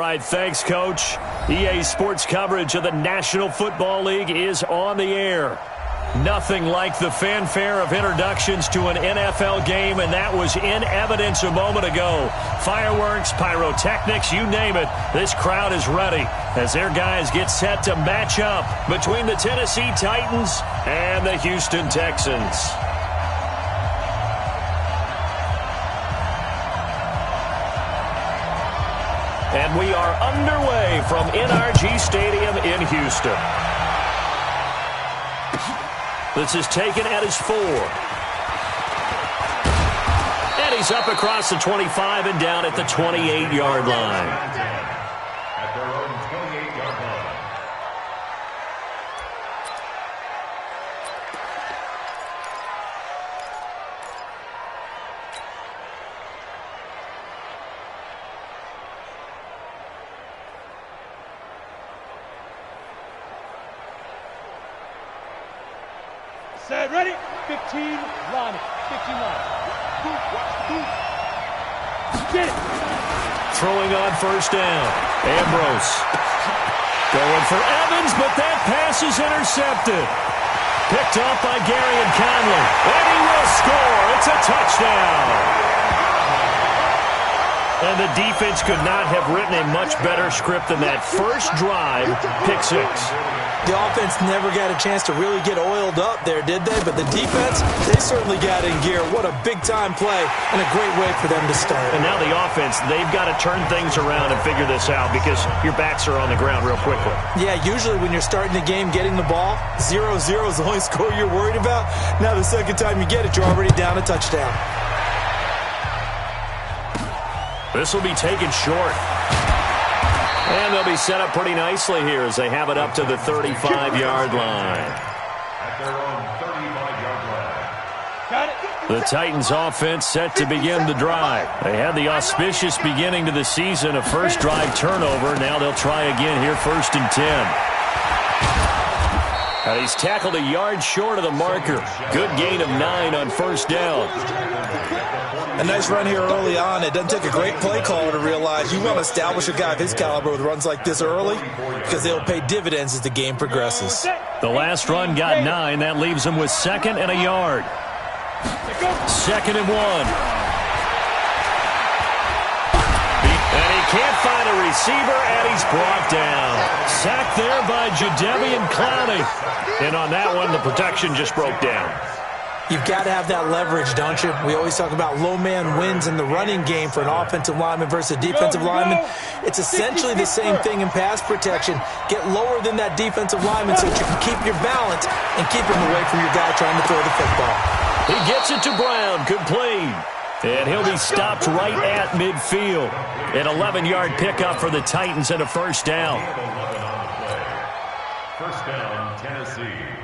right, thanks, Coach. EA Sports coverage of the National Football League is on the air. Nothing like the fanfare of introductions to an NFL game, and that was in evidence a moment ago. Fireworks, pyrotechnics, you name it, this crowd is ready as their guys get set to match up between the Tennessee Titans and the Houston Texans. And we are underway from NRG Stadium in Houston. This is taken at his 4. And he's up across the 25 and down at the 28-yard line. At their own 28-yard line. Set, ready? 15, line it. 15 line. Get it. Throwing on first down. Ambrose. Going for Evans, but that pass is intercepted. Picked off by Gary and Conley. And he will score. It's a touchdown. And the defense could not have written a much better script than that first drive, pick 6. The offense never got a chance to really get oiled up there, did they? But the defense, they certainly got in gear. What a big-time play and a great way for them to start. And now the offense, they've got to turn things around and figure this out because your backs are on the ground real quickly. Yeah, usually when you're starting the game, getting the ball, 0-0 is the only score you're worried about. Now the second time you get it, you're already down a touchdown. This will be taken short. And they'll be set up pretty nicely here as they have it up to the 35-yard line. At their own 35-yard line. Got it. The Titans offense set to begin the drive. They had the auspicious beginning to the season, a first drive turnover. Now they'll try again here, 1st and 10. He's tackled a yard short of the marker. Good gain of 9 on first down. A nice run here early on. It doesn't take a great play caller to realize you want to establish a guy of his caliber with runs like this early because they'll pay dividends as the game progresses. The last run got 9. That leaves him with 2nd and a yard. 2nd and 1. And he can't find a receiver, and he's brought down. Sacked there by Jadeveon Clowney. And on that one, the protection just broke down. You've got to have that leverage, don't you? We always talk about low man wins in the running game for an offensive lineman versus a defensive lineman. It's essentially the same thing in pass protection. Get lower than that defensive lineman so that you can keep your balance and keep him away from your guy trying to throw the football. He gets it to Brown, complete. And he'll be stopped right at midfield. An 11-yard pickup for the Titans and a first down. First down, Tennessee.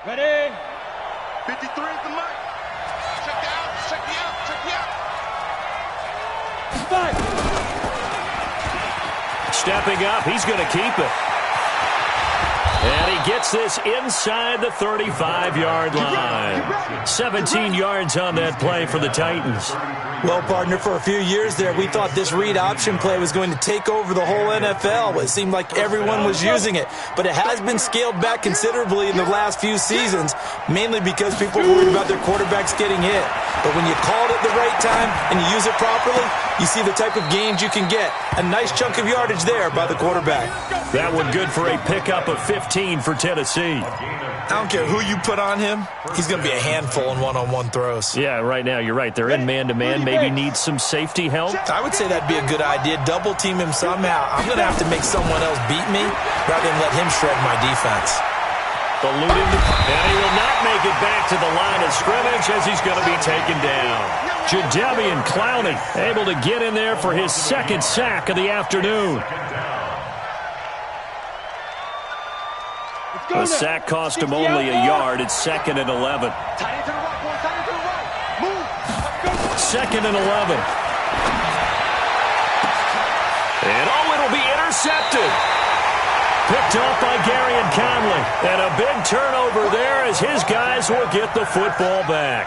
Ready? 53 is the mark. Check the out, check the out, check the out. 5. Stepping up, he's going to keep it. And he gets this inside the 35-yard line. 17 yards on that play for the Titans. Well, partner, for a few years there, we thought this read option play was going to take over the whole NFL. It seemed like everyone was using it. But it has been scaled back considerably in the last few seasons, mainly because people are worried about their quarterbacks getting hit. But when you call it at the right time and you use it properly, you see the type of gains you can get. A nice chunk of yardage there by the quarterback. That one good for a pickup of 15 for Tennessee. I don't care who you put on him, he's going to be a handful in one-on-one throws. Yeah, right now, you're right. They're in man-to-man. Maybe needs some safety help. I would say that'd be a good idea. Double team him somehow. I'm going to have to make someone else beat me rather than let him shred my defense. Eluding, and he will not make it back to the line of scrimmage as he's going to be taken down. Jadeveon Clowney able to get in there for his 2nd sack of the afternoon. The sack cost him only a yard. It's 2nd and 11. 2nd and 11. And, it'll be intercepted. Picked off by Gary and Conley. And a big turnover there as his guys will get the football back.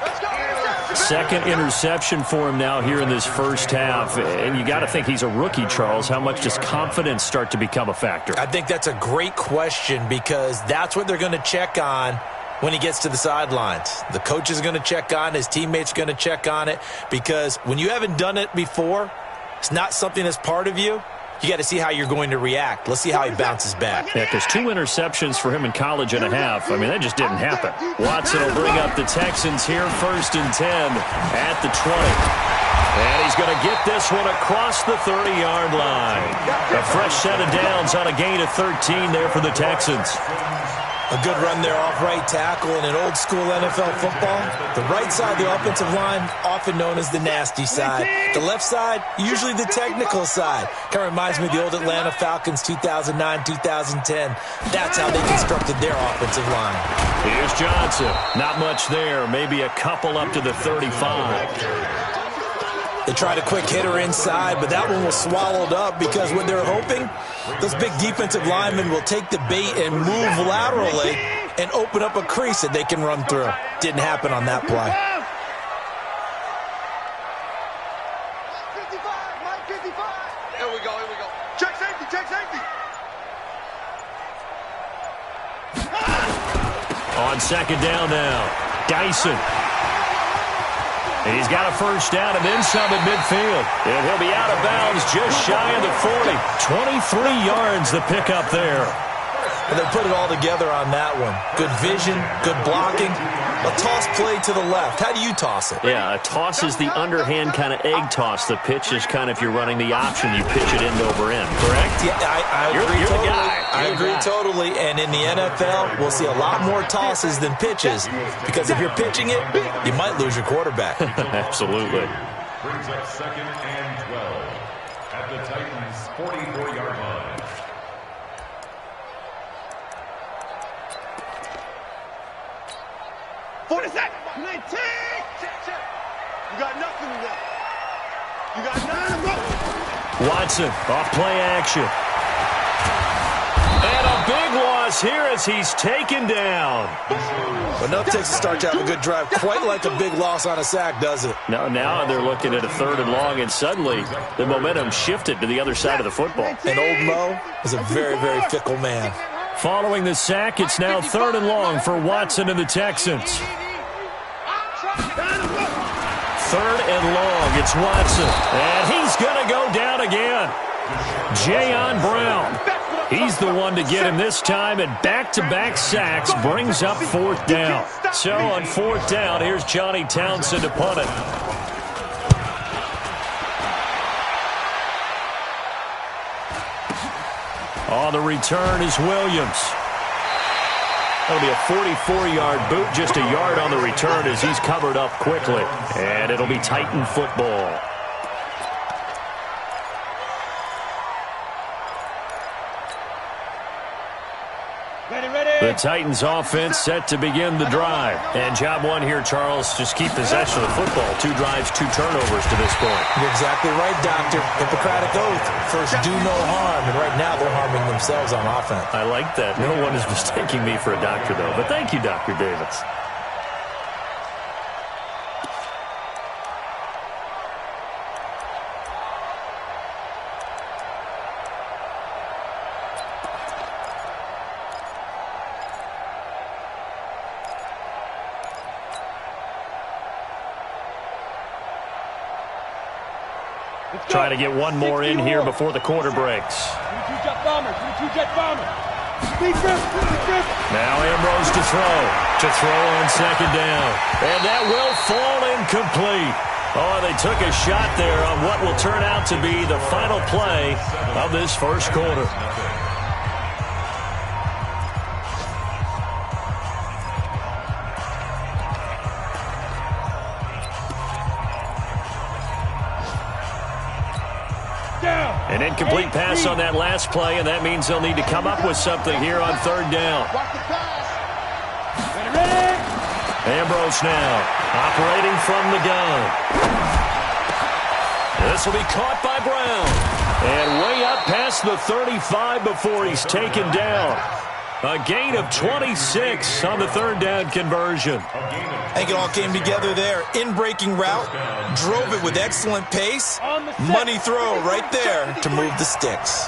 Second interception for him now here in this first half. And you got to think he's a rookie, Charles. How much does confidence start to become a factor? I think that's a great question because that's what they're going to check on when he gets to the sidelines. The coach is going to check on, his teammates are going to check on it, because when you haven't done it before, it's not something that's part of you. You got to see how you're going to react. Let's see how he bounces back. Yeah, because 2 interceptions for him in college and a half. I mean, that just didn't happen. Watson will bring up the Texans here, 1st and 10 at the 20. And he's going to get this one across the 30-yard line. A fresh set of downs on a gain of 13 there for the Texans. A good run there off right tackle in an old-school NFL football. The right side, the offensive line, often known as the nasty side. The left side, usually the technical side. Kind of reminds me of the old Atlanta Falcons 2009-2010. That's how they constructed their offensive line. Here's Johnson. Not much there. Maybe a couple up to the 35. They tried a quick hitter inside, but that one was swallowed up because what they're hoping, those big defensive linemen will take the bait and move laterally and open up a crease that they can run through. Didn't happen on that play. 55. Here we go, here we go. Check safety, check safety. On 2nd down now, Dyson. And he's got a first down and then some at midfield. And he'll be out of bounds just shy of the 40. 23 yards the pickup there. And they put it all together on that one. Good vision, good blocking. A toss play to the left. How do you toss it? Yeah, a toss is the underhand kind of egg toss. The pitch is kind of, if you're running the option, you pitch it end over end, correct? Yeah, I agree you're totally. The guy. I agree totally. And in the NFL, we'll see a lot more tosses than pitches. Because if you're pitching it, you might lose your quarterback. Absolutely. Brings up 2nd and 12 at the Titans' 44-yard line. You got nothing to that. You got nothing to go. Watson off play action. And a big loss here as he's taken down. But nothing takes a start to have a good drive quite like a big loss on a sack, does it? Now they're looking at a 3rd and long, and suddenly the momentum shifted to the other side of the football. And old Mo is a very, very fickle man. Following the sack, it's now 3rd and long for Watson and the Texans. 3rd and long, it's Watson. And he's going to go down again. Jayon Brown. He's the one to get him this time, and back-to-back sacks brings up 4th down. So on 4th down, here's Johnny Townsend to punt it. On the return is Williams. That'll be a 44-yard boot, just a yard on the return as he's covered up quickly. And it'll be Titan football. The Titans offense set to begin the drive. And job one here, Charles, just keep possession of the football. 2 drives, 2 turnovers to this point. You're exactly right, Doctor. Hippocratic oath. First, do no harm. And right now, they're harming themselves on offense. I like that. No one is mistaking me for a doctor, though. But thank you, Dr. Davis. Trying to get one more in here before the quarter breaks. Now Ambrose to throw. To throw on 2nd down. And that will fall incomplete. Oh, they took a shot there on what will turn out to be the final play of this first quarter. An incomplete pass on that last play, and that means they'll need to come up with something here on 3rd down. Ambrose now operating from the gun. This will be caught by Brown. And way up past the 35 before he's taken down. A gain of 26 on the third down conversion. I think it all came together there. In-breaking route, drove it with excellent pace. Money throw right there to move the sticks.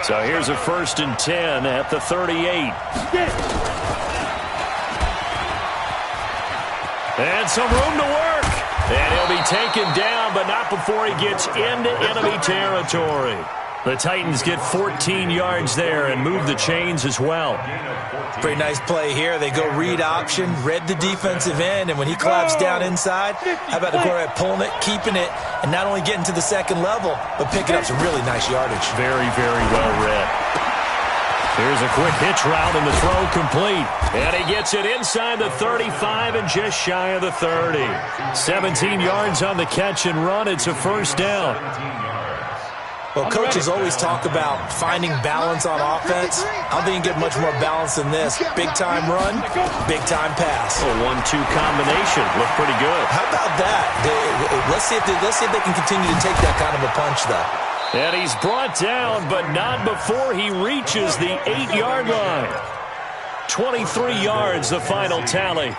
So here's a 1st and 10 at the 38. And some room to work. And he'll be taken down, but not before he gets into enemy territory. The Titans get 14 yards there and move the chains as well. Pretty nice play here. They go read option, read the defensive end, and when he claps down inside, how about the quarterback pulling it, keeping it, and not only getting to the second level, but picking up some really nice yardage. Very, very well read. Here's a quick hitch route and the throw complete. And he gets it inside the 35 and just shy of the 30. 17 yards on the catch and run. It's a 1st down. Well, coaches always talk about finding balance on offense. I don't think you can get much more balance than this. Big-time run, big-time pass. A 1-2 combination. Looked pretty good. How about that? Let's see if they can continue to take that kind of a punch, though. And he's brought down, but not before he reaches the 8-yard line. 23 yards, the final tally.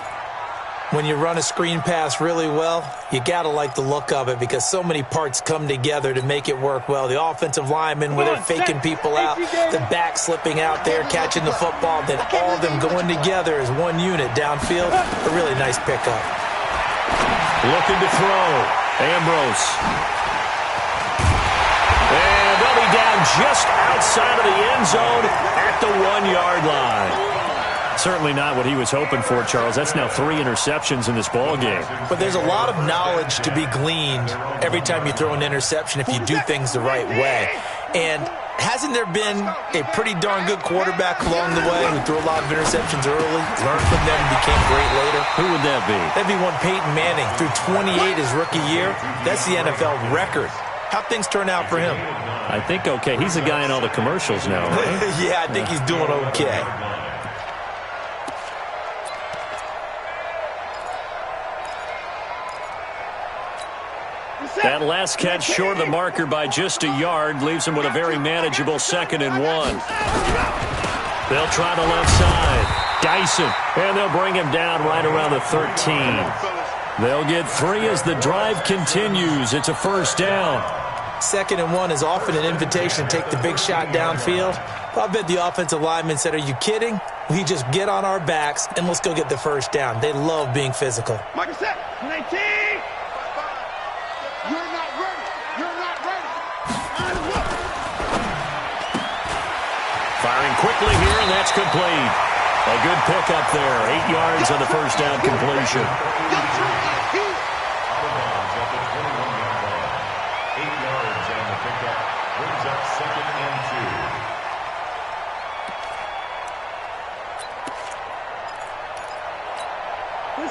When you run a screen pass really well, you got to like the look of it because so many parts come together to make it work well. The offensive linemen, where they're faking people out, the back slipping out there, catching the football, then all of them going together as one unit downfield. A really nice pickup. Looking to throw. Ambrose. And they'll be down just outside of the end zone at the 1-yard line. Certainly not what he was hoping for, Charles. That's now 3 interceptions in this ball game. But there's a lot of knowledge to be gleaned every time you throw an interception if you do things the right way. And hasn't there been a pretty darn good quarterback along the way who threw a lot of interceptions early, learned from them, and became great later? Who would that be? That'd be one Peyton Manning. Threw 28 his rookie year. That's the NFL record. How'd things turn out for him? I think okay. He's the guy in all the commercials now, right? Yeah, I think he's doing okay. That last catch short of the marker by just a yard leaves him with a very manageable 2nd and 1. They'll try the left side. Dyson, and they'll bring him down right around the 13. They'll get 3 as the drive continues. It's a 1st down. 2nd and 1 is often an invitation to take the big shot downfield. I bet the offensive lineman said, are you kidding? We just get on our backs and let's go get the 1st down. They love being physical. Marcus set, 19. You're not ready. You're not ready. Firing quickly here, and that's complete. A good pickup there. 8 yards on the 1st down completion.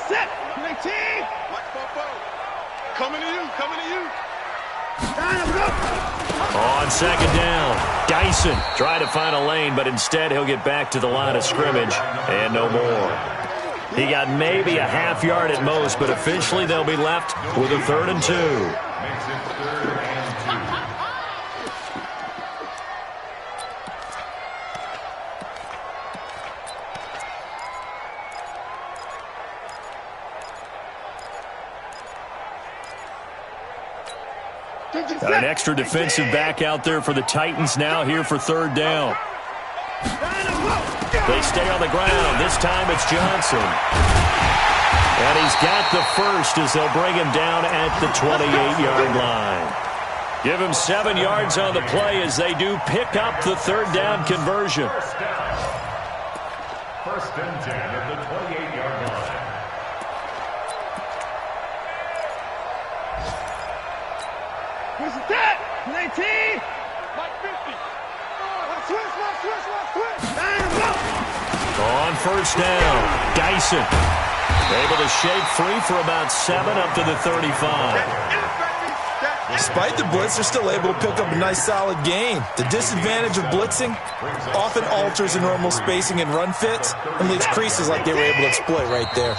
Set, 19. Coming to you, coming to you. On 2nd down, Dyson tried to find a lane, but instead he'll get back to the line of scrimmage and no more. He got maybe a half yard at most, but officially they'll be left with a 3rd and 2. Makes it 3rd and 2. An extra defensive back out there for the Titans now here for 3rd down. They stay on the ground. This time it's Johnson. And he's got the 1st as they'll bring him down at the 28-yard line. Give him 7 yards on the play as they do pick up the 3rd down conversion. 1st and 10 at the 28-yard line. Where's the set? 19. Mike 50. Switch. On 1st down, Dyson able to shake free for about 7 up to the 35. Despite the blitz, they're still able to pick up a nice solid gain. The disadvantage of blitzing often alters the normal spacing and run fits and leaves creases like they were able to exploit right there.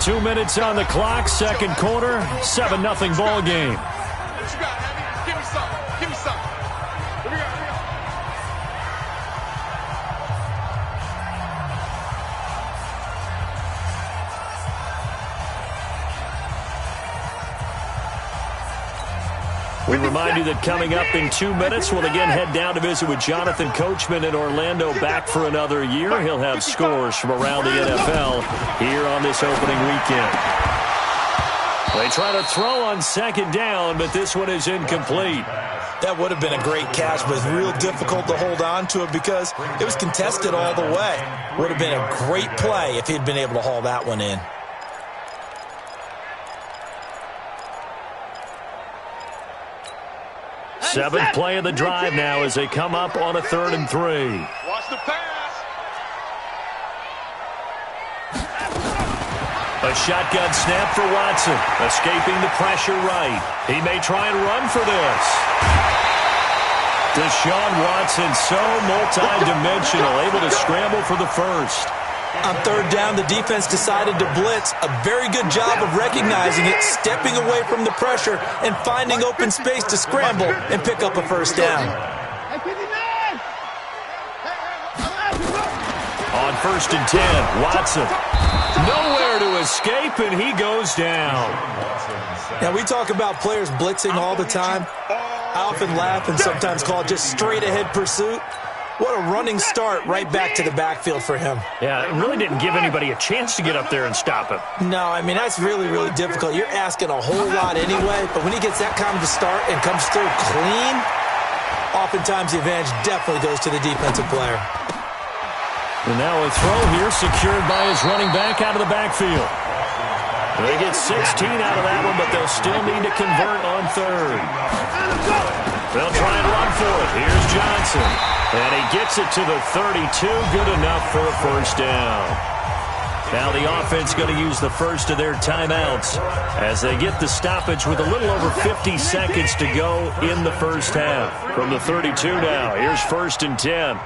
2 minutes on the clock, 2nd quarter, 7-0 ball game. What you got, Heavy? Give me something. Give me something. We remind you that coming up in 2 minutes, we'll again head down to visit with Jonathan Coachman in Orlando, back for another year. He'll have scores from around the NFL here on this opening weekend. They try to throw on second down, but this one is incomplete. That would have been a great catch, but it's real difficult to hold on to it because it was contested all the way. Would have been a great play if he'd been able to haul that one in. Seventh play of the drive now as they come up on a 3rd and 3. Watch the pass. A shotgun snap for Watson, escaping the pressure right. He may try and run for this. Deshaun Watson, so multi-dimensional, able to scramble for the first. On 3rd down, the defense decided to blitz. A very good job of recognizing it, stepping away from the pressure, and finding open space to scramble and pick up a 1st down. On 1st and 10, Watson. Nowhere to escape, and he goes down. Now, we talk about players blitzing all the time. I often laugh and sometimes call it just straight-ahead pursuit. What a running start right back to the backfield for him. Yeah, it really didn't give anybody a chance to get up there and stop him. No, I mean, that's really, really difficult. You're asking a whole lot anyway, but when he gets that kind of a start and comes through clean, oftentimes the advantage definitely goes to the defensive player. And now a throw here secured by his running back out of the backfield. They get 16 out of that one, but they'll still need to convert on 3rd. They'll try and run for it. Here's Johnson. And he gets it to the 32. Good enough for a 1st down. Now the offense going to use the first of their timeouts as they get the stoppage with a little over 50 seconds to go in the first half. From the 32 now, here's 1st and 10.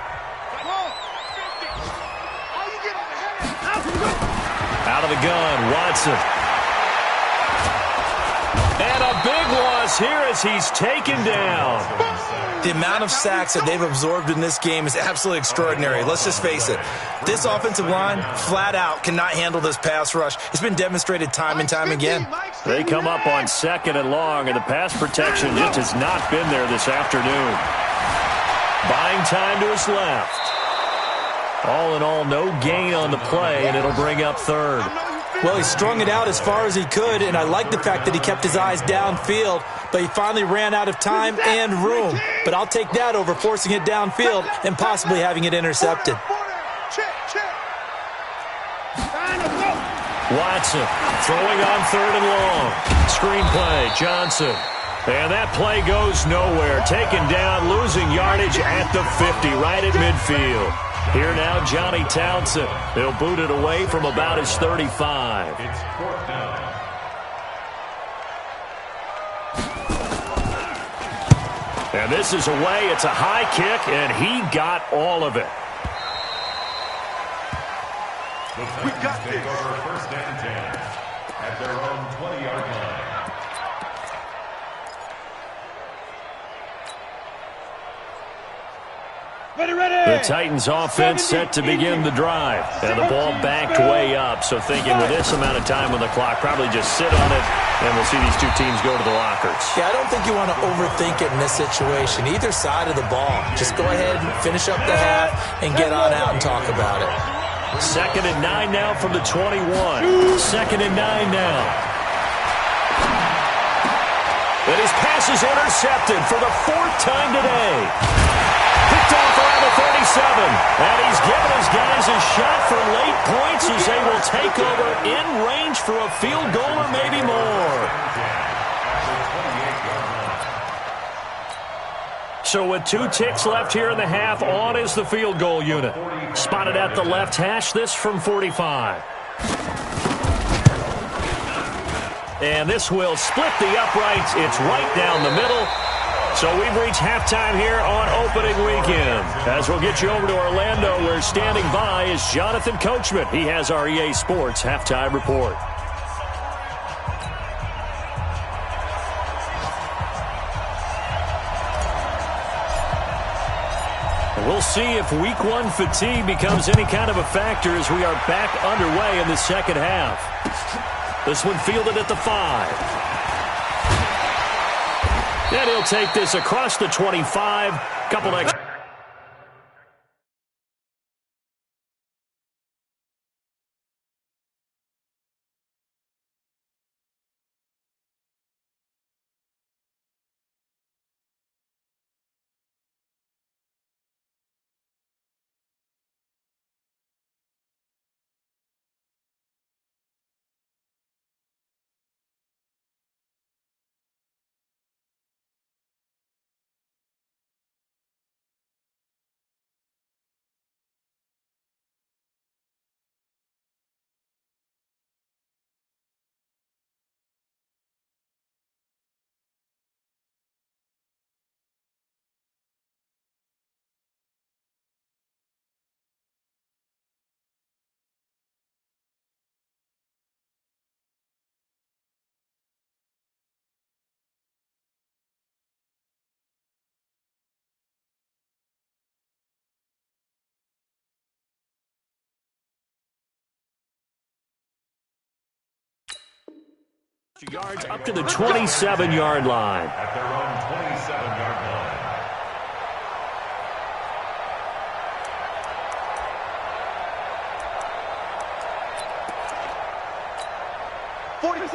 Out of the gun, Watson. And a big loss here as he's taken down. The amount of sacks that they've absorbed in this game is absolutely extraordinary. Let's just face it. This offensive line, flat out, cannot handle this pass rush. It's been demonstrated time and time again. They come up on 2nd and long, and the pass protection just has not been there this afternoon. Buying time to his left. All in all, no gain on the play, and it'll bring up 3rd. Well, he strung it out as far as he could, and I like the fact that he kept his eyes downfield, but he finally ran out of time and room. But I'll take that over forcing it downfield and possibly having it intercepted. Watson throwing on 3rd and long. Screenplay, Johnson. And that play goes nowhere. Taken down, losing yardage at the 50, right at midfield. Here now, Johnny Townsend. They'll boot it away from about his 35. It's 4th down. And this is away. It's a high kick, and he got all of it. We got this. Take over 1st and 10 at their own 20-yard line. The Titans offense set to begin the drive. And the ball backed way up. So thinking with this amount of time on the clock, probably just sit on it, and we'll see these two teams go to the lockers. Yeah, I don't think you want to overthink it in this situation. Either side of the ball. Just go ahead and finish up the half and get on out and talk about it. 2nd and 9 now from the 21. 2nd and 9 now. And his pass is intercepted for the 4th time today. Picked off around the 37. And he's given his guys a shot for late points as they will take over in range for a field goal or maybe more. So with 2 ticks left here in the half, on is the field goal unit. Spotted at the left hash, this from 45. And this will split the uprights. It's right down the middle. So we've reached halftime here on opening weekend. As we'll get you over to Orlando, where standing by is Jonathan Coachman. He has our EA Sports halftime report. We'll see if week 1 fatigue becomes any kind of a factor as we are back underway in the second half. This one fielded at the 5. And he'll take this across the 25. Couple extra. Yards up to the 27-yard line. At their own 27-yard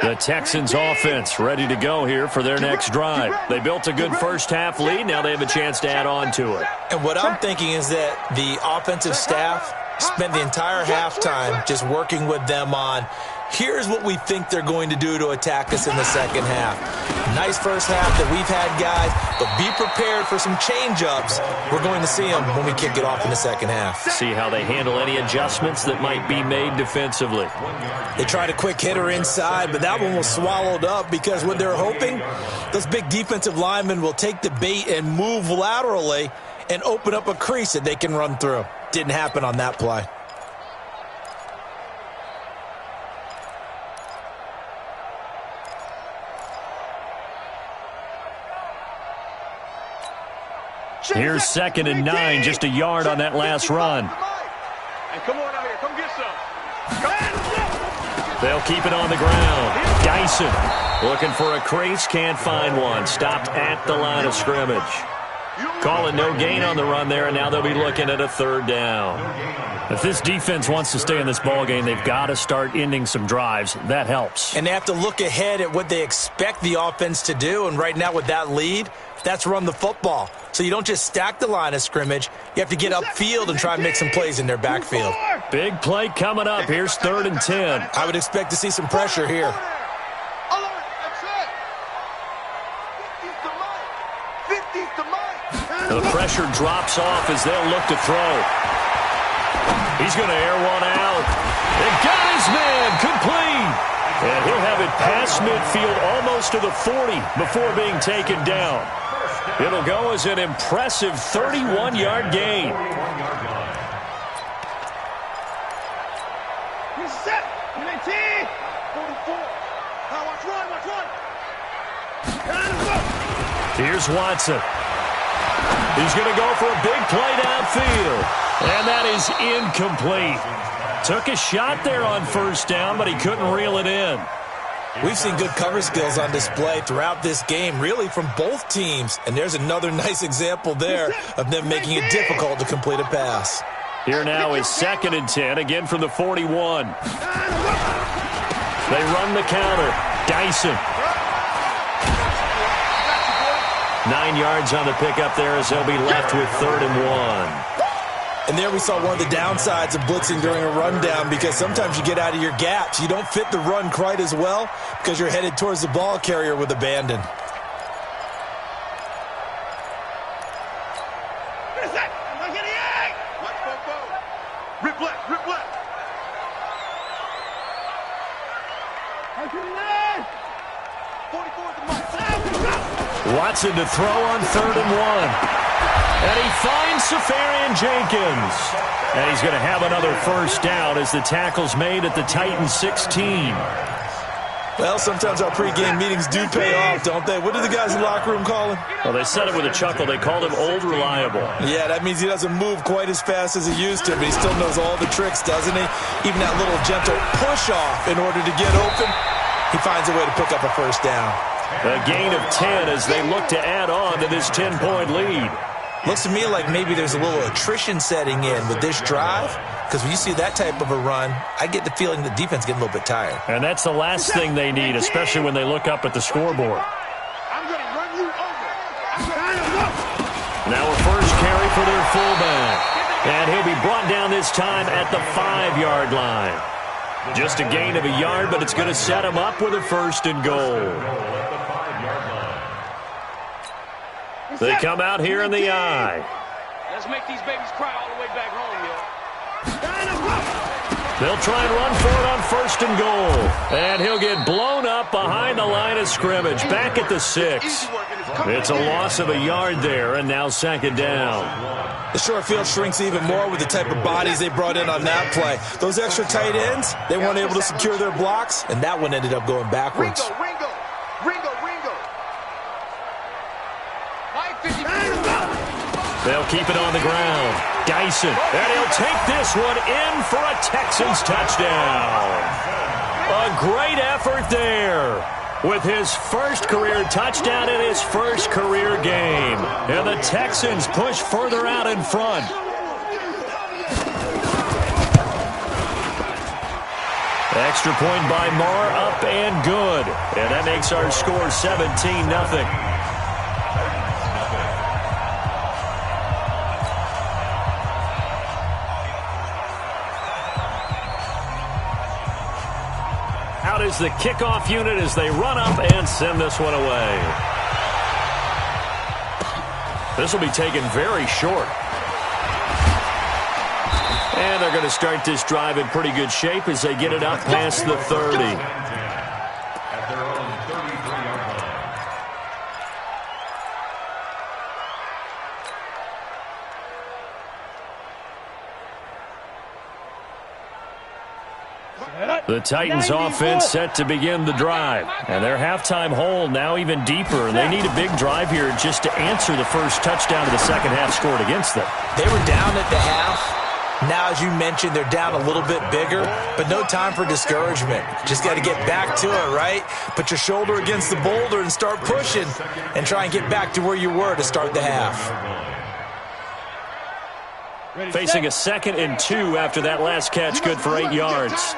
line. The Texans offense ready to go here for their next drive. They built a good first-half lead. Now they have a chance to add on to it. And what I'm thinking is that the offensive staff spent the entire halftime just working with them on, here's what we think they're going to do to attack us in the second half. Nice first half that we've had, guys, but be prepared for some change-ups. We're going to see them when we kick it off in the second half. See how they handle any adjustments that might be made defensively. They tried a quick hitter inside, but that one was swallowed up because what they're hoping, those big defensive linemen will take the bait and move laterally and open up a crease that they can run through. Didn't happen on that play. Here's 2nd and 9, just a yard on that last run. Hey, come on out here. Come get some. They'll keep it on the ground. Dyson looking for a crease, can't find one. Stopped at the line of scrimmage. Calling no gain on the run there, and now they'll be looking at a 3rd down. If this defense wants to stay in this ballgame, they've got to start ending some drives. That helps. And they have to look ahead at what they expect the offense to do, and right now with that lead, that's run the football. So you don't just stack the line of scrimmage. You have to get upfield and try and make some plays in their backfield. Big play coming up. Here's 3rd and 10. I would expect to see some pressure here. The pressure drops off as they'll look to throw. He's going to air one out. And got his man complete. And he'll have it past midfield almost to the 40 before being taken down. It'll go as an impressive 31-yard gain. He's set. 19. 44. Now watch run. Here's Watson. He's going to go for a big play downfield. And that is incomplete. Took a shot there on 1st down, but he couldn't reel it in. We've seen good cover skills on display throughout this game, really from both teams. And there's another nice example there of them making it difficult to complete a pass. Here now is 2nd and 10, again from the 41. They run the counter. Dyson. 9 yards on the pickup there as they'll be left with 3rd and 1. And there we saw one of the downsides of blitzing during a rundown, because sometimes you get out of your gaps. You don't fit the run quite as well because you're headed towards the ball carrier with abandon. Rip left. Watson to throw on 3rd and 1. And he finds Safarian Jenkins. And he's going to have another 1st down as the tackle's made at the Titans 16. Well, sometimes our pregame meetings do pay off, don't they? What do the guys in the locker room call him? Well, they said it with a chuckle. They called him Old Reliable. Yeah, that means he doesn't move quite as fast as he used to, but he still knows all the tricks, doesn't he? Even that little gentle push-off in order to get open, he finds a way to pick up a 1st down. A gain of 10 as they look to add on to this 10-point lead. Looks to me like maybe there's a little attrition setting in with this drive, because when you see that type of a run, I get the feeling the defense getting a little bit tired. And that's the last thing they need, especially when they look up at the scoreboard. I'm going to run you over. Now a first carry for their fullback. And he'll be brought down this time at the 5-yard line. Just a gain of a yard, but it's going to set him up with a first and goal. They come out here in the I. Let's make these babies cry all the way back home, yo. They'll try and run for it on first and goal. And he'll get blown up behind the line of scrimmage, back at the 6. It's a loss of a yard there, and now second down. The short field shrinks even more with the type of bodies they brought in on that play. Those extra tight ends, they weren't able to secure their blocks, and that one ended up going backwards. Ringo. They'll keep it on the ground. Dyson, and he'll take this one in for a Texans touchdown. A great effort there with his first career touchdown in his first career game. And the Texans push further out in front. Extra point by Marr, up and good. And that makes our score 17-0. Out is the kickoff unit as they run up and send this one away. This will be taken very short. And they're going to start this drive in pretty good shape as they get it up past the 30. At their own 33-yard line. The Titans offense set to begin the drive. And their halftime hole now even deeper. And they need a big drive here just to answer the first touchdown of the second half scored against them. They were down at the half. Now, as you mentioned, they're down a little bit bigger, but no time for discouragement. Just got to get back to it, right? Put your shoulder against the boulder and start pushing and try and get back to where you were to start the half. Facing a 2nd and 2 after that last catch, good for 8 yards.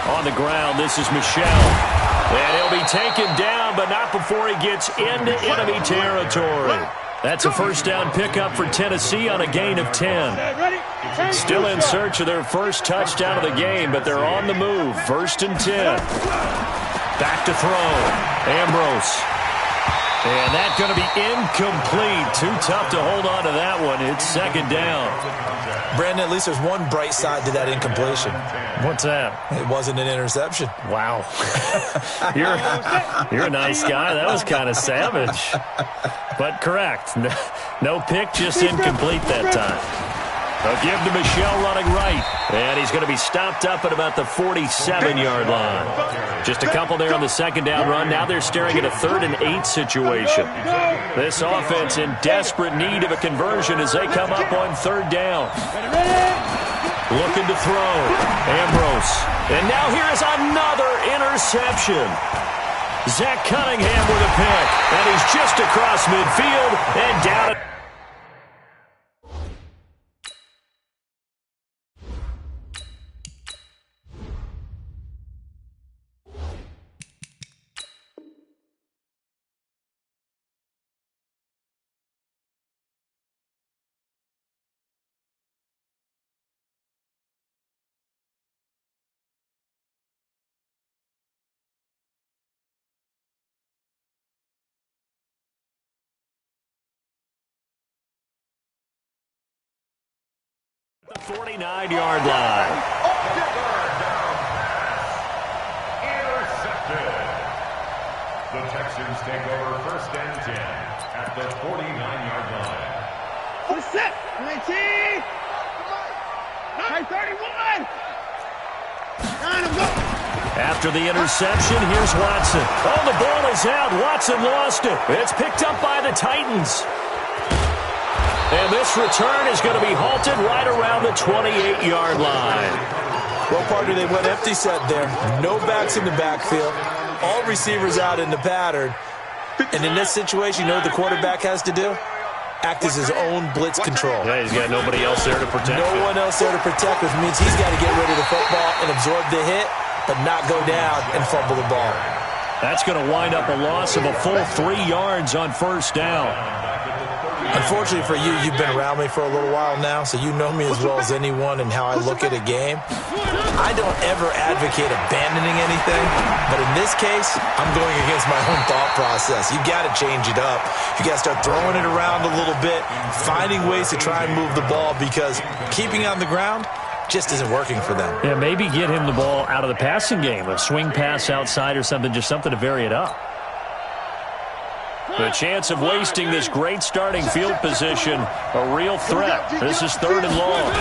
On the ground, this is Michel. And he'll be taken down, but not before he gets into enemy territory. That's a first down pickup for Tennessee on a gain of 10. Still in search of their first touchdown of the game, but they're on the move. 1st and 10. Back to throw. Ambrose. And that's going to be incomplete. Too tough to hold on to that one. It's second down. Brandon, at least there's one bright side to that incompletion. What's that? It wasn't an interception. Wow. You're a nice guy. That was kind of savage. But correct. No pick, just incomplete that time. They'll give to Michel running right. And he's going to be stopped up at about the 47-yard line. Just a couple there on the second down run. Now they're staring at a 3rd and 8 situation. This offense in desperate need of a conversion as they come up on 3rd down. Looking to throw. Ambrose. And now here is another interception. Zach Cunningham with a pick. And he's just across midfield and down at the 49-yard line. Intercepted. The Texans take over 1st and 10 at the 49-yard line. Set. 19. 31. After the interception, here's Watson. Oh, the ball is out. Watson lost it. It's picked up by the Titans. And this return is going to be halted right around the 28-yard line. Well, partner, they went empty set there. No backs in the backfield. all receivers out in the pattern. And in this situation, you know what the quarterback has to do? Act as his own blitz control. Yeah, he's got nobody else there to protect him. No one else there to protect, which means he's got to get rid of the football and absorb the hit, but not go down and fumble the ball. That's going to wind up a loss of a full 3 yards on first down. Unfortunately for you, you've been around me for a little while now, so you know me as well as anyone and how I look at a game. I don't ever advocate abandoning anything, but in this case, I'm going against my own thought process. You've got to change it up. You got to start throwing it around a little bit, finding ways to try and move the ball, because keeping it on the ground just isn't working for them. Yeah, maybe get him the ball out of the passing game, a swing pass outside or something, just something to vary it up. The chance of wasting this great starting field position, a real threat. This is 3rd and long.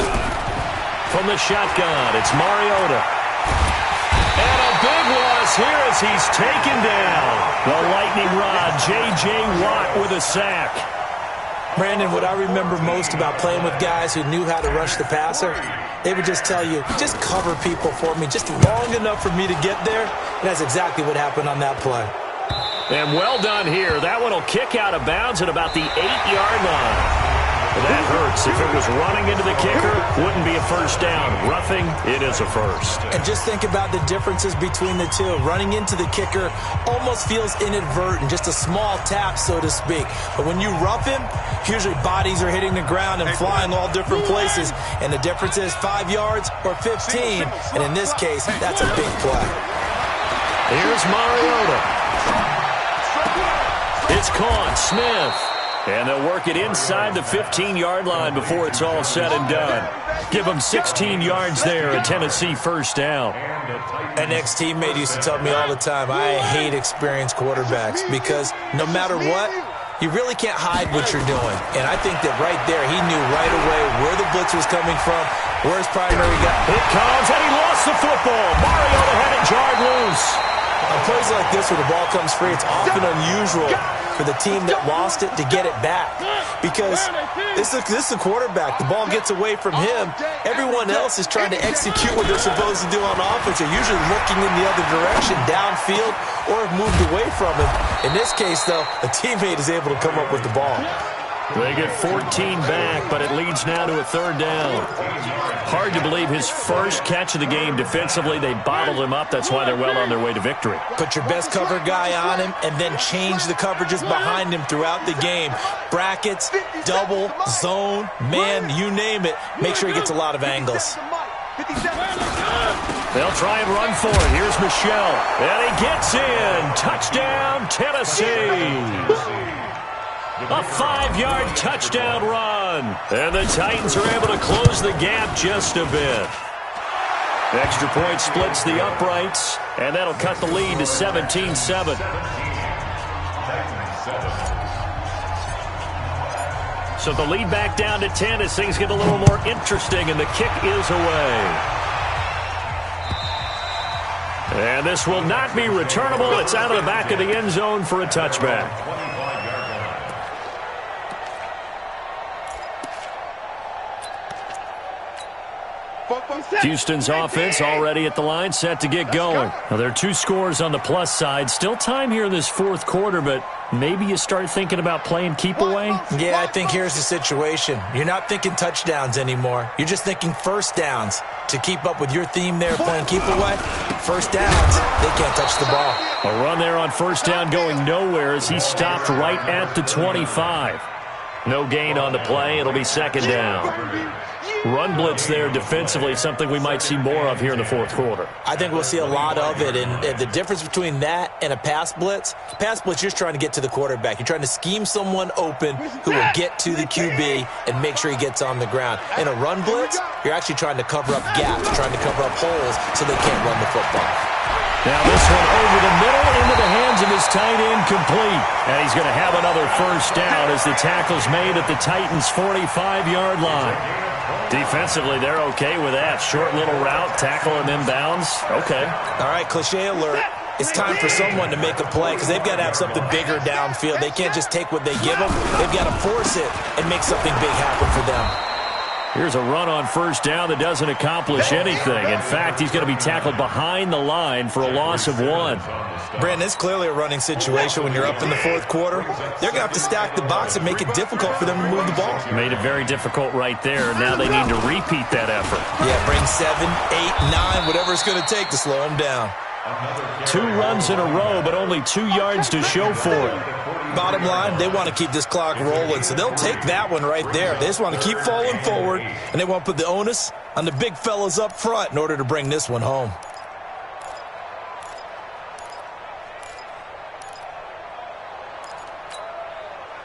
From the shotgun, it's Mariota. And a big loss here as he's taken down. The lightning rod, J.J. Watt with a sack. Brandon, what I remember most about playing with guys who knew how to rush the passer, they would just tell you, just cover people for me, just long enough for me to get there. And that's exactly what happened on that play. And well done here. That one will kick out of bounds at about the 8-yard line. That hurts. If it was running into the kicker, wouldn't be a first down. Roughing, it is a first. And just think about the differences between the two. Running into the kicker almost feels inadvertent, just a small tap, so to speak. But when you rough him, usually bodies are hitting the ground and flying all different places. And the difference is 5 yards or 15. And in this case, that's a big play. Here's Mariota. It's caught, Smith. And they'll work it inside the 15-yard line before it's all said and done. Give them 16 yards there, a Tennessee first down. An ex-teammate used to tell me all the time, I hate experienced quarterbacks because no matter what, you really can't hide what you're doing. And I think that right there, he knew right away where the blitz was coming from, where his primary guy. It comes, and he lost the football. Mariota had it jarred loose. On plays like this where the ball comes free, it's often unusual for the team that lost it to get it back. Because this is a quarterback. The ball gets away from him. Everyone else is trying to execute what they're supposed to do on offense. They're usually looking in the other direction, downfield, or have moved away from him. In this case, though, a teammate is able to come up with the ball. They get 14 back, but it leads now to a 3rd down. Hard to believe his first catch of the game defensively. They bottled him up. That's why they're well on their way to victory. Put your best cover guy on him and then change the coverages behind him throughout the game. Brackets, double, zone, man, you name it. Make sure he gets a lot of angles. They'll try and run for it. Here's Michelle. And he gets in. Touchdown, Tennessee. A 5-yard touchdown run. And the Titans are able to close the gap just a bit. Extra point splits the uprights, and that'll cut the lead to 17-7. So the lead back down to 10 as things get a little more interesting, and the kick is away. And this will not be returnable. It's out of the back of the end zone for a touchback. Houston's offense already at the line, set to get going. Now, there are 2 scores on the plus side. Still time here in this 4th quarter, but maybe you start thinking about playing keep away? Yeah, I think here's the situation. You're not thinking touchdowns anymore. You're just thinking first downs. To keep up with your theme there, playing keep away, first downs, they can't touch the ball. A run there on first down going nowhere as he stopped right at the 25. No gain on the play. It'll be 2nd down. Run blitz there defensively, something we might see more of here in the 4th quarter. I think we'll see a lot of it, and the difference between that and a pass blitz, you're just trying to get to the quarterback. You're trying to scheme someone open who will get to the QB and make sure he gets on the ground. In a run blitz, you're actually trying to cover up gaps, trying to cover up holes so they can't run the football. Now this one over the middle into the hands of his tight end, complete. And he's going to have another first down as the tackle's made at the Titans' 45-yard line. Defensively, they're okay with that. Short little route, tackle him inbounds. Okay. All right, cliche alert. It's time for someone to make a play because they've got to have something bigger downfield. They can't just take what they give them. They've got to force it and make something big happen for them. Here's a run on first down that doesn't accomplish anything. In fact, he's going to be tackled behind the line for a loss of 1. Brandon, it's clearly a running situation when you're up in the fourth quarter. They're going to have to stack the box and make it difficult for them to move the ball. Made it very difficult right there. Now they need to repeat that effort. Yeah, bring 7, 8, 9, whatever it's going to take to slow them down. 2 runs in a row, but only 2 yards to show for it. Bottom line, they want to keep this clock rolling, so they'll take that one right there. They just want to keep falling forward, and they want to put the onus on the big fellas up front in order to bring this one home.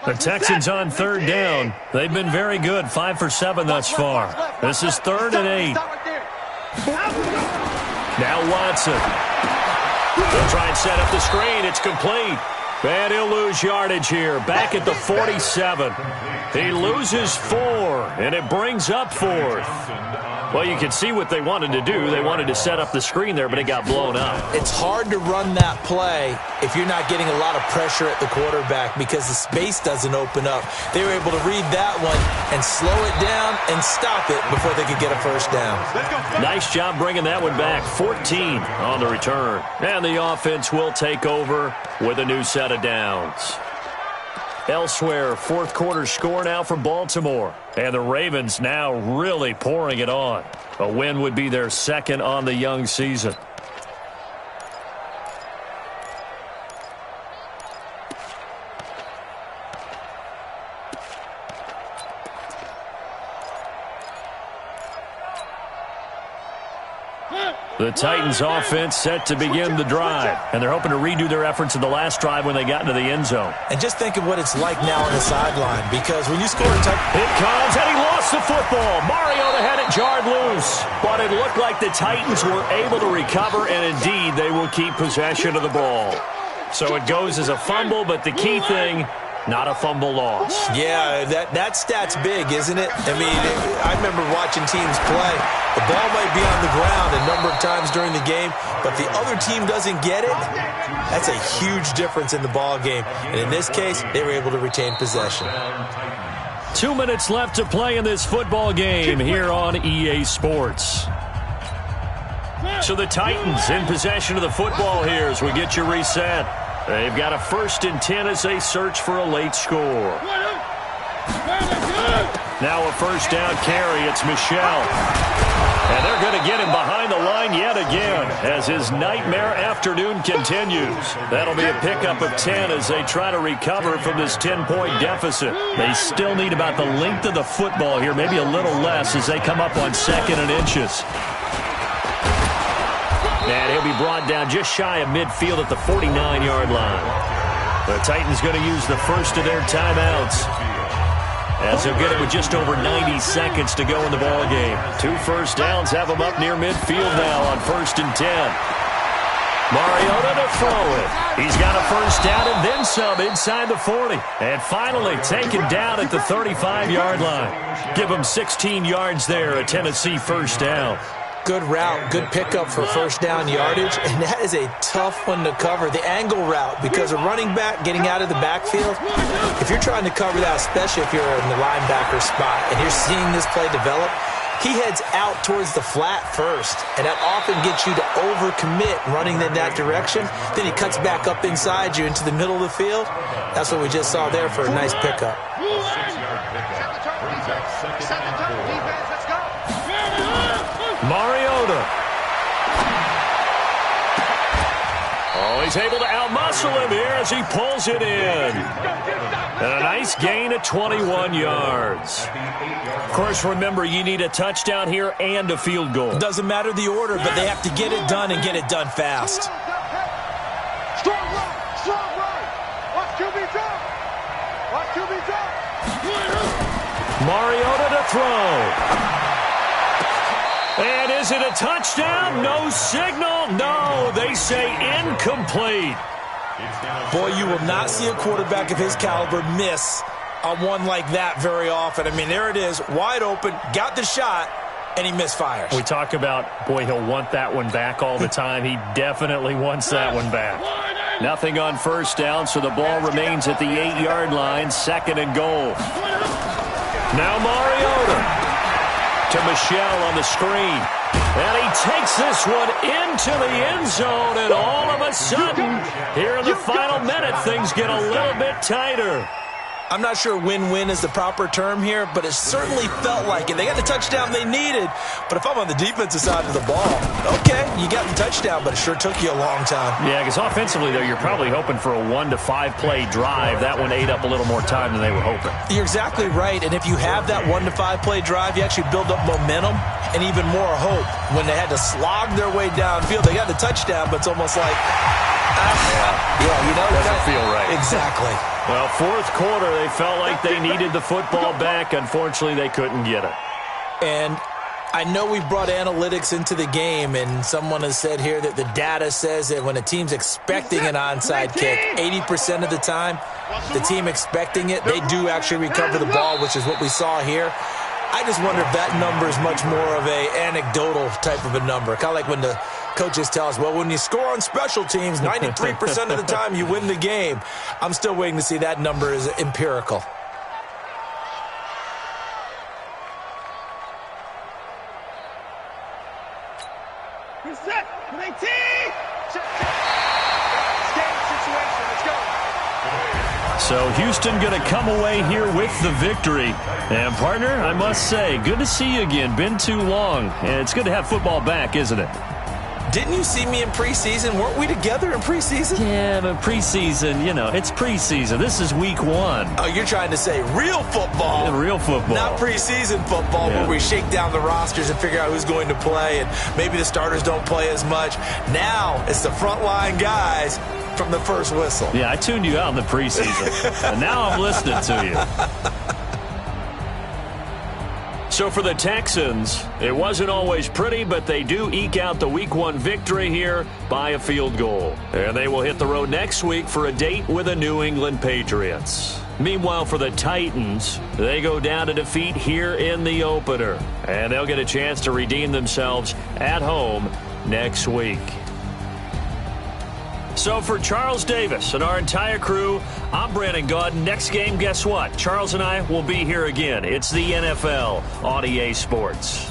The Texans on third down. They've been very good, 5 for 7 thus far. This is 3rd and 8. Now Watson. They'll try and set up the screen. It's complete. And he'll lose yardage here. Back at the 47. He loses 4, and it brings up 4th. Well, you can see what they wanted to do. They wanted to set up the screen there, but it got blown up. It's hard to run that play if you're not getting a lot of pressure at the quarterback because the space doesn't open up. They were able to read that one and slow it down and stop it before they could get a first down. Nice job bringing that one back. 14 on the return. And the offense will take over with a new set of downs. Elsewhere, fourth quarter score now for Baltimore. And the Ravens now really pouring it on. A win would be their 2nd on the young season. The Titans offense set to begin the drive, and they're hoping to redo their efforts in the last drive when they got into the end zone. And just think of what it's like now on the sideline, because when you score a touchdown... It comes, and he lost the football. Mariota had it jarred loose, but it looked like the Titans were able to recover, and indeed they will keep possession of the ball. So it goes as a fumble, but the key thing... not a fumble loss. Yeah, that stat's big, isn't it? I mean, I remember watching teams play. The ball might be on the ground a number of times during the game, but the other team doesn't get it. That's a huge difference in the ball game. And in this case, they were able to retain possession. 2 minutes left to play in this football game here on EA Sports. So the Titans in possession of the football here as we get you reset. They've got a 1st and 10 as they search for a late score. Now a first down carry. It's Michel. And they're going to get him behind the line yet again as his nightmare afternoon continues. That'll be a pickup of 10 as they try to recover from this 10-point deficit. They still need about the length of the football here, maybe a little less as they come up on 2nd and inches. And he'll be brought down just shy of midfield at the 49-yard line. The Titans going to use the first of their timeouts as they'll get it with just over 90 seconds to go in the ball game. 2 first downs have them up near midfield now on 1st and 10. Mariota to throw it. He's got a first down and then some inside the 40. And finally taken down at the 35-yard line. Give him 16 yards there, a Tennessee first down. Good route, good pickup for first down yardage, and that is a tough one to cover, the angle route, because a running back getting out of the backfield, if you're trying to cover that, especially if you're in the linebacker spot and you're seeing this play develop, he heads out towards the flat first, and that often gets you to overcommit running in that direction. Then he cuts back up inside you into the middle of the field. That's what we just saw there for a nice pickup. Mariota. Oh, he's able to outmuscle him here as he pulls it in. And a nice gain of 21 yards. Of course, remember, you need a touchdown here and a field goal. It doesn't matter the order, but they have to get it done and get it done fast. Strong right, strong right. Watch QB drop. Watch QB drop. Mariota to throw. And is it a touchdown? No signal. No, they say incomplete. Boy, you will not see a quarterback of his caliber miss on one like that very often. I mean, there it is, wide open, got the shot, and he misfires. We talk about, boy, he'll want that one back all the time. He definitely wants that one back. Nothing on first down, so the ball remains at the 8-yard line, 2nd and goal. Now Mariota. to Michel on the screen. And he takes this one into the end zone, and all of a sudden, here in the final minute, things get a little bit tighter. I'm not sure win-win is the proper term here, but it certainly felt like it. They got the touchdown they needed, but if I'm on the defensive side of the ball, okay, you got the touchdown, but it sure took you a long time. Yeah, because offensively, though, you're probably hoping for a 1 to 5 play drive. That one ate up a little more time than they were hoping. You're exactly right, and if you have that 1 to 5 play drive, you actually build up momentum and even more hope. When they had to slog their way downfield, they got the touchdown, but it's almost like, doesn't feel right. Exactly. Well, fourth quarter, they felt like they needed the football back. Unfortunately, they couldn't get it. And I know we brought analytics into the game, and someone has said here that the data says that when a team's expecting an onside kick, 80% of the time, the team expecting it, they do actually recover the ball, which is what we saw here. I just wonder if that number is much more of a anecdotal type of a number. Kind of like when the coaches tell us, well, when you score on special teams, 93% of the time you win the game. I'm still waiting to see that number is empirical. Reset. 19. Game situation. Let's go. So Houston going to come away here with the victory. And, partner, I must say, good to see you again. Been too long. And it's good to have football back, isn't it? Didn't you see me in preseason? Weren't we together in preseason? Yeah, but preseason, it's preseason. This is week 1. Oh, you're trying to say real football. Yeah, real football. Not preseason football where we shake down the rosters and figure out who's going to play, and maybe the starters don't play as much. Now it's the frontline guys from the first whistle. Yeah, I tuned you out in the preseason, and now I'm listening to you. So for the Texans, it wasn't always pretty, but they do eke out the Week 1 victory here by a field goal. And they will hit the road next week for a date with the New England Patriots. Meanwhile, for the Titans, they go down to defeat here in the opener. And they'll get a chance to redeem themselves at home next week. So for Charles Davis and our entire crew, I'm Brandon Gaudin. Next game, guess what? Charles and I will be here again. It's the NFL on EA Sports.